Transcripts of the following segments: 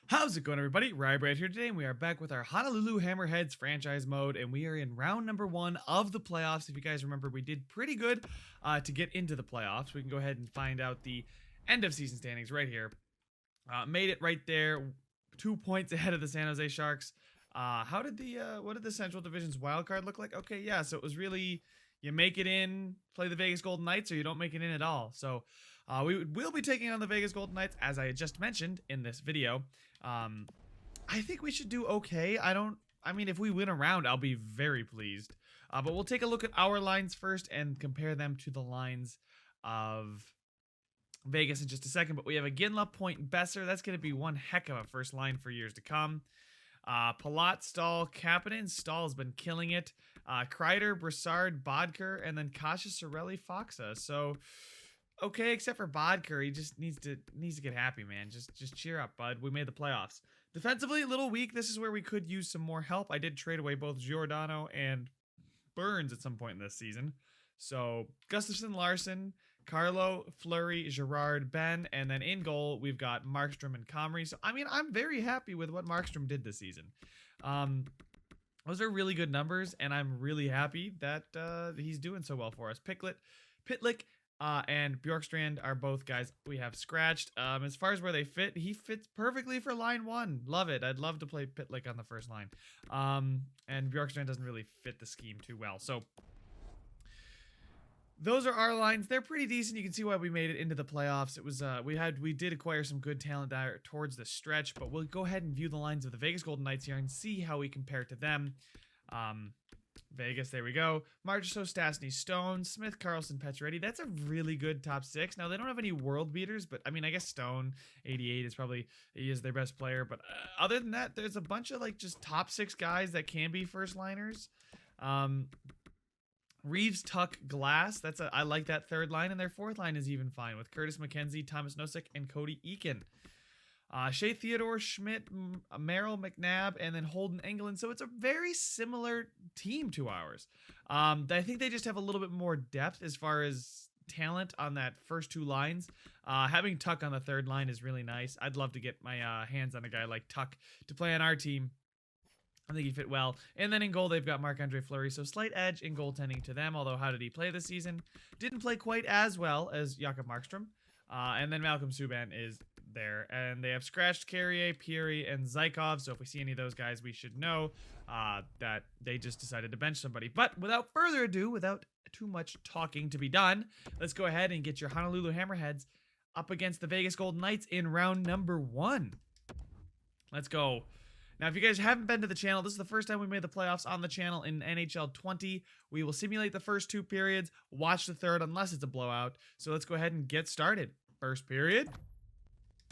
How's it going, everybody? Rybrad here today, and we are back with our Honolulu Hammerheads franchise mode, and we are in round number 1 of the playoffs. If you guys remember, we did pretty good to get into the playoffs. We can go ahead and find out the end of season standings right here. Made it right there, 2 points ahead of the San Jose Sharks. How did what did the Central Division's wild card look like? Okay, yeah, so it was really you make it in, play the Vegas Golden Knights, or you don't make it in at all. So we will be taking on the Vegas Golden Knights, as I had just mentioned in this video. I think we should do okay. I mean, if we win a round, I'll be very pleased. But we'll take a look at our lines first and compare them to the lines of Vegas in just a second. But we have a Ginla, Point, Besser. That's going to be one heck of a first line for years to come. Palat, Stahl, Kapanen. Stahl has been killing it. Kreider, Brassard, Bodker, and then Kasha, Sorelli, Foxa. So okay, except for Bodker, he just needs to get happy, man. Just cheer up, bud. We made the playoffs. Defensively, a little weak. This is where we could use some more help. I did trade away both Giordano and Burns at some point in this season. So Gustafsson, Larson, Carlo, Fleury, Gerard, Ben, and then in goal we've got Markstrom and Comrie. So I mean, I'm very happy with what Markstrom did this season. Those are really good numbers, and I'm really happy that he's doing so well for us. Pitlick, and Bjorkstrand are both guys we have scratched. As far as where they fit, he fits perfectly for line 1. Love it. I'd love to play Pitlick on the first line. And Bjorkstrand doesn't really fit the scheme too well. So those are our lines. They're pretty decent. You can see why we made it into the playoffs. It was we did acquire some good talent there towards the stretch, but we'll go ahead and view the lines of the Vegas Golden Knights here and see how we compare to them. Vegas, there we go. Marchessault, Stastny, Stone, Smith, Carlson, Pacioretty. That's a really good top 6. Now, they don't have any world beaters, but I mean, I guess Stone, 88, he is their best player. But other than that, there's a bunch of like just top 6 guys that can be first liners. Reeves, Tuck, Glass. I like that third line, and their fourth line is even fine with Curtis McKenzie, Thomas Nosek, and Cody Eakin. Shea Theodore, Schmidt, Merrill, McNabb, and then Holden Engelland. So it's a very similar team to ours. I think they just have a little bit more depth as far as talent on that first 2 lines. Having Tuck on the third line is really nice. I'd love to get my hands on a guy like Tuck to play on our team. I think he'd fit well. And then in goal, they've got Marc-Andre Fleury. So slight edge in goaltending to them. Although, how did he play this season? Didn't play quite as well as Jakob Markstrom. And then Malcolm Subban is there. And they have scratched Carrier, Pieri, and Zykov. So if we see any of those guys, we should know that they just decided to bench somebody. But without further ado, without too much talking to be done, let's go ahead and get your Honolulu Hammerheads up against the Vegas Golden Knights in round number 1. Let's go. Now, if you guys haven't been to the channel, this is the first time we made the playoffs on the channel in NHL 20. We will simulate the first 2 periods, watch the third unless it's a blowout. So let's go ahead and get started. First period.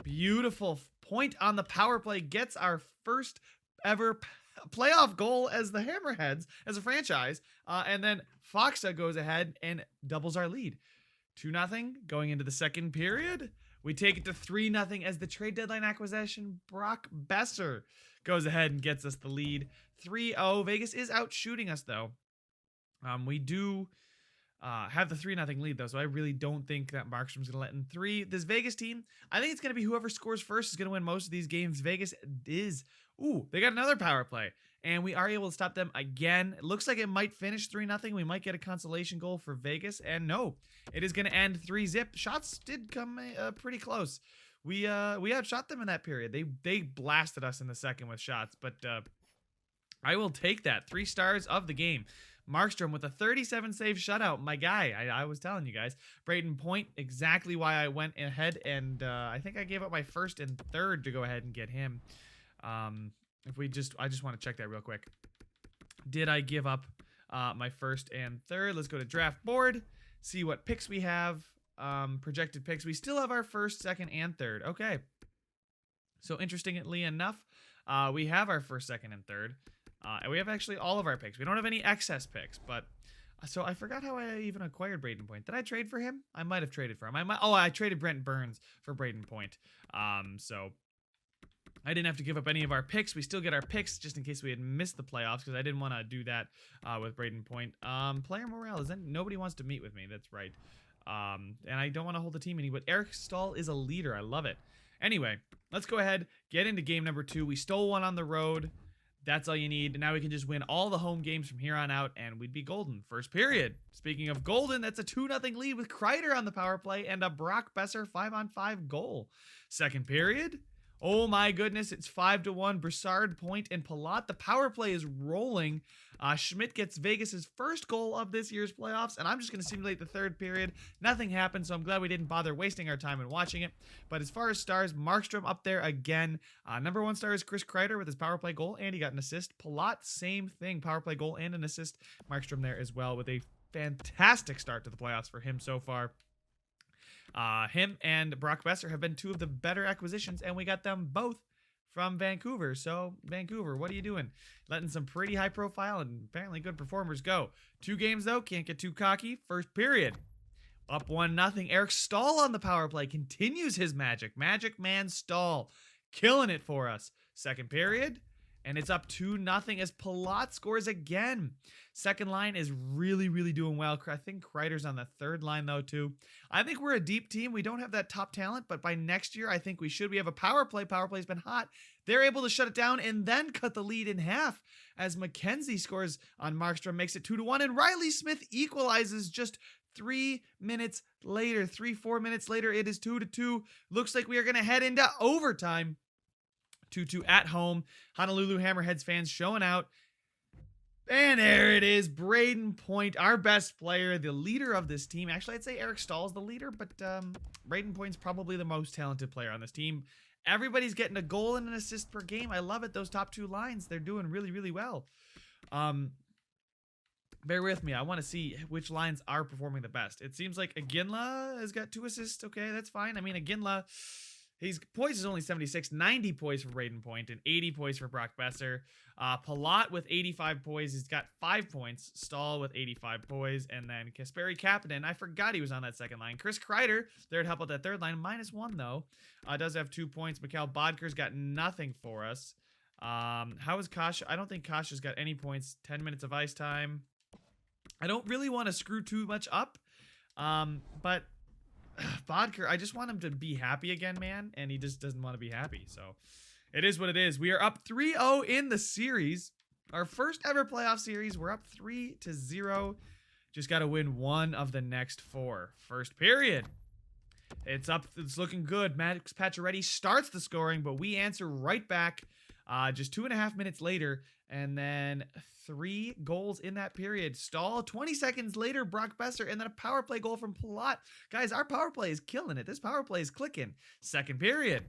Beautiful point on the power play. Gets our first ever playoff goal as the Hammerheads, as a franchise. And then Foxa goes ahead and doubles our lead. 2-0 going into the second period. We take it to 3-0 as the trade deadline acquisition, Brock Besser, goes ahead and gets us the lead. 3-0. Vegas is out shooting us, though. We do have the 3-0 lead, though, so I really don't think that Markstrom's going to let in 3. This Vegas team, I think it's going to be whoever scores first is going to win most of these games. Vegas is... Ooh, they got another power play, and we are able to stop them again. It looks like it might finish 3-0. We might get a consolation goal for Vegas, and no, it is going to end 3-0. Shots did come pretty close. We outshot them in that period. They blasted us in the second with shots, but I will take that. 3 stars of the game. Markstrom with a 37 save shutout. My guy, I was telling you guys. Braden Point, exactly why I went ahead, and I think I gave up my first and third to go ahead and get him. I just want to check that real quick. Did I give up my first and third? Let's go to draft board, see what picks we have. Projected picks. We still have our first, second, and third. Okay. So interestingly enough, we have our first, second, and third. And we have actually all of our picks. We don't have any excess picks, but so I forgot how I even acquired Braden Point. Did I trade for him? I might have traded for him. I traded Brent Burns for Braden Point. So I didn't have to give up any of our picks. We still get our picks just in case we had missed the playoffs, because I didn't want to do that with Braden Point. Player morale is nobody wants to meet with me. That's right. And I don't want to hold the team any, but Eric Stahl is a leader. I love it. Anyway, let's go ahead, get into game number 2. We stole one on the road. That's all you need. Now we can just win all the home games from here on out, and we'd be golden. First period. Speaking of golden, that's a 2-0 lead with Kreider on the power play and a Brock Besser 5-on-5 goal. Second period. Oh my goodness, it's 5-1. Broussard, Point, and Palat. The power play is rolling. Schmidt gets Vegas' first goal of this year's playoffs, and I'm just going to simulate the third period. Nothing happened, so I'm glad we didn't bother wasting our time in watching it. But as far as stars, Markstrom up there again. Number 1 star is Chris Kreider with his power play goal, and he got an assist. Palat, same thing, power play goal and an assist. Markstrom there as well with a fantastic start to the playoffs for him so far. Him and Brock Besser have been 2 of the better acquisitions, and we got them both from Vancouver. So, Vancouver, what are you doing? Letting some pretty high-profile and apparently good performers go. 2 games, though. Can't get too cocky. First period. Up 1-0. Eric Stahl on the power play continues his magic. Magic Man Stahl. Killing it for us. Second period. And it's up 2-0 as Palat scores again. Second line is really, really doing well. I think Kreider's on the third line, though, too. I think we're a deep team. We don't have that top talent, but by next year, I think we should. We have a power play. Power play's been hot. They're able to shut it down and then cut the lead in half as McKenzie scores on Markstrom, makes it 2-1, and Riley Smith equalizes just 3 minutes later. 4 minutes later, it is 2-2. Looks like we are going to head into overtime. 2-2 at home. Honolulu Hammerheads fans showing out. And there it is. Braden Point, our best player, the leader of this team. Actually, I'd say Eric Stahl is the leader, but Braden Point's probably the most talented player on this team. Everybody's getting a goal and an assist per game. I love it. Those top 2 lines, they're doing really, really well. Bear with me. I want to see which lines are performing the best. It seems like Iginla has got 2 assists. Okay, that's fine. I mean, Iginla... His poise is only 76, 90 poise for Braden Point, and 80 poise for Brock Besser. Palat with 85 poise, he's got 5 points. Stahl with 85 poise, and then Kasperi Kapanen, I forgot he was on that second line. Chris Kreider, there to help out that third line, -1 though. Does have 2 points. Mikhail Bodker's got nothing for us. How is Kasha? I don't think Kasha's got any points. 10 minutes of ice time. I don't really want to screw too much up, but... Bodker, I just want him to be happy again, man, and he just doesn't want to be happy, so it is what it is. We are up 3-0 in the series. Our first ever playoff series. We're up 3-0. Just got to win 1 of the next 4. First period. It's up. It's looking good. Max Pacioretty starts the scoring, but we answer right back just 2.5 minutes later, and then 3 goals in that period. Stahl, 20 seconds later, Brock Besser, and then a power play goal from Palat. Guys, our power play is killing it. This power play is clicking. Second period.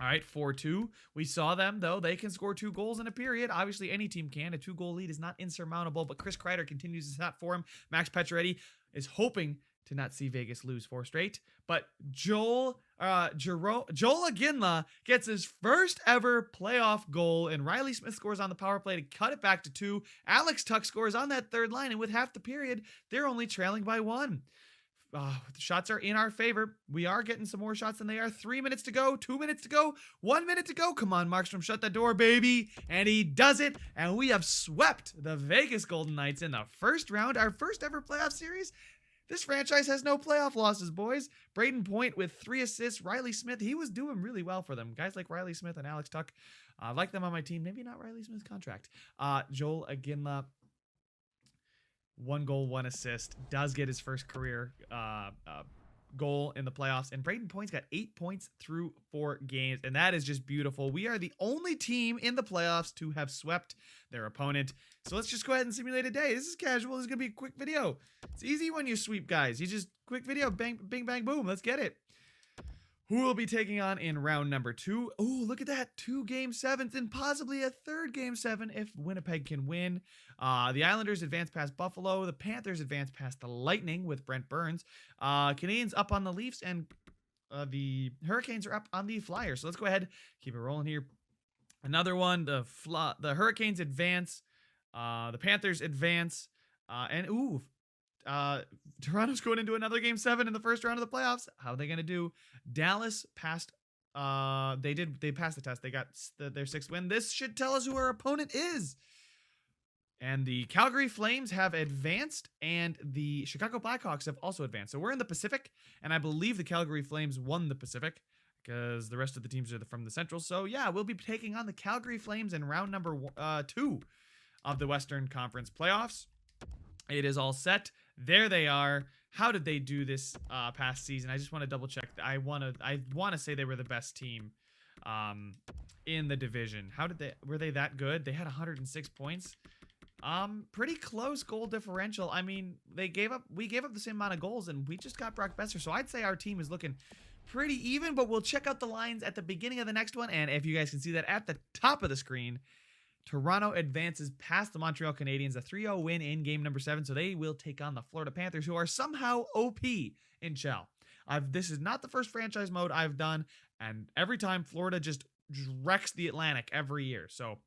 All right, 4-2. We saw them, though. They can score 2 goals in a period. Obviously, any team can. A 2-goal lead is not insurmountable, but Chris Kreider continues to set for him. Max Pacioretty is hoping to not see Vegas lose 4 straight. But Joel Iginla gets his first ever playoff goal, and Riley Smith scores on the power play to cut it back to 2. Alex Tuck scores on that third line, and with half the period, they're only trailing by 1. The shots are in our favor. We are getting some more shots than they are. 3 minutes to go, 2 minutes to go, 1 minute to go. Come on, Markstrom, shut the door, baby. And he does it, and we have swept the Vegas Golden Knights in the first round, our first ever playoff series. This franchise has no playoff losses, boys. Braden Point with 3 assists. Riley Smith, he was doing really well for them. Guys like Riley Smith and Alex Tuck, I like them on my team. Maybe not Riley Smith's contract. Joel Iginla, 1 goal, 1 assist. Does get his first career goal in the playoffs. And Braden Point's got 8 points through 4 games. And that is just beautiful. We are the only team in the playoffs to have swept their opponent. So let's just go ahead and simulate a day. This is casual. This is going to be a quick video. It's easy when you sweep, guys. You just quick video. Bang, bing, bang, boom. Let's get it. Who will be taking on in round number 2? Oh, look at that. 2 game 7s and possibly a 3rd game 7 if Winnipeg can win. The Islanders advance past Buffalo. The Panthers advance past the Lightning with Brent Burns. Canadians up on the Leafs, and the Hurricanes are up on the Flyers. So let's go ahead. Keep it rolling here. Another one. The Hurricanes advance. The Panthers advance. Toronto's going into another game 7 in the first round of the playoffs. How are they going to do? Dallas passed. They passed the test. They got their 6th win. This should tell us who our opponent is. And the Calgary Flames have advanced, and the Chicago Blackhawks have also advanced. So we're in the Pacific, and I believe the Calgary Flames won the Pacific. because the rest of the teams are from the Central. So yeah, we'll be taking on the Calgary Flames in round number 2 of the Western Conference playoffs. It is all set. There they are. How did they do this past season? I just want to double check. I want to say they were the best team in the division. Were they that good? They had 106 points. Pretty close goal differential. I mean, we gave up the same amount of goals, and we just got Brock Besser. So I'd say our team is looking pretty even, but we'll check out the lines at the beginning of the next one. And if you guys can see that at the top of the screen, Toronto advances past the Montreal Canadiens, a 3-0 win in game number 7. So they will take on the Florida Panthers, who are somehow OP in Shell. This is not the first franchise mode I've done, and every time Florida just wrecks the Atlantic every year. So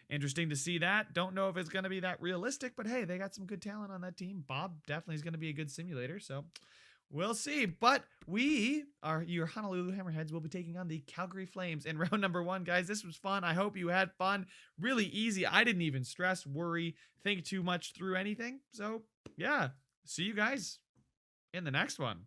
interesting to see that. Don't know if it's going to be that realistic, but hey, they got some good talent on that team. Bob definitely is going to be a good simulator, so we'll see. But your Honolulu Hammerheads will be taking on the Calgary Flames in round number 1. Guys, this was fun. I hope you had fun. Really easy. I didn't even stress, worry, think too much through anything. So yeah, see you guys in the next one.